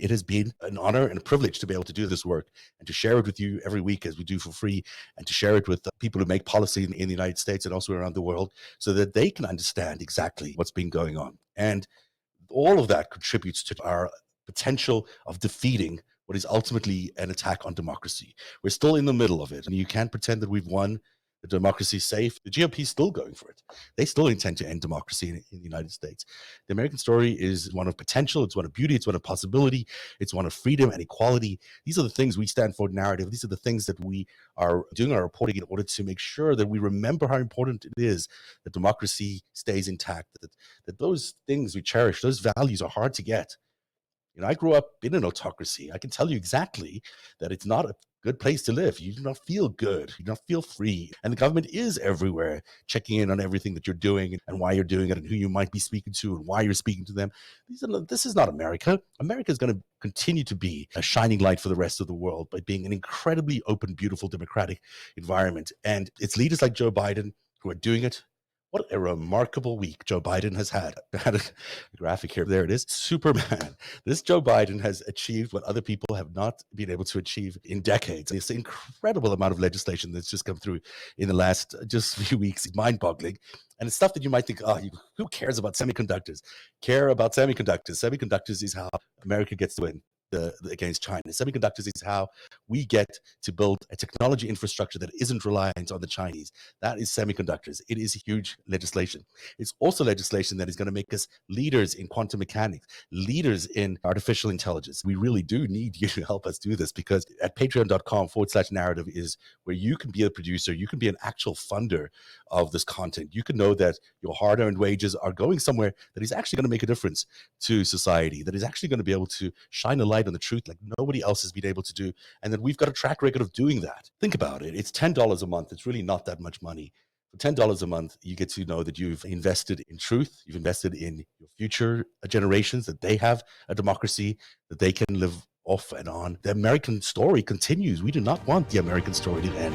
It has been an honor and a privilege to be able to do this work and to share it with you every week as we do for free, and to share it with people who make policy in the United States and also around the world so that they can understand exactly what's been going on. And all of that contributes to our potential of defeating what is ultimately an attack on democracy. We're still in the middle of it, and you can't pretend that we've won. The democracy is safe. The GOP is still going for it. They still intend to end democracy in the United States. The American story is one of potential. It's one of beauty. It's one of possibility. It's one of freedom and equality. These are the things we stand for. Narrative. These are the things that we are doing our reporting in order to make sure that we remember how important it is that democracy stays intact, that those things we cherish, those values are hard to get. You know, I grew up in an autocracy. I can tell you exactly that it's not a good place to live. You do not feel good. You do not feel free. And the government is everywhere, checking in on everything that you're doing and why you're doing it and who you might be speaking to and why you're speaking to them. This is not America. America is going to continue to be a shining light for the rest of the world by being an incredibly open, beautiful, democratic environment. And it's leaders like Joe Biden who are doing it. What a remarkable week Joe Biden has had. I had a graphic here. There it is. Superman. This Joe Biden has achieved what other people have not been able to achieve in decades. It's an incredible amount of legislation that's just come through in the last just few weeks. It's mind-boggling. And it's stuff that you might think, who cares about semiconductors? Care about semiconductors. Semiconductors is how America gets to win against China. Semiconductors is how we get to build a technology infrastructure that isn't reliant on the Chinese. That is semiconductors. It is huge legislation. It's also legislation that is going to make us leaders in quantum mechanics, leaders in artificial intelligence. We really do need you to help us do this, because at patreon.com/narrative is where you can be a producer. You can be an actual funder of this content. You can know that your hard-earned wages are going somewhere that is actually going to make a difference to society, that is actually going to be able to shine a light on the truth like nobody else has been able to do, and that we've got a track record of doing that. Think about it. It's $10 a month. It's really not that much money. For $10 a month, you get to know that you've invested in truth, you've invested in your future generations, that they have a democracy that they can live off and on. The American story continues. We do not want the American story to end.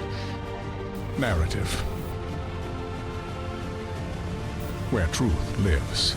Narativ, where truth lives.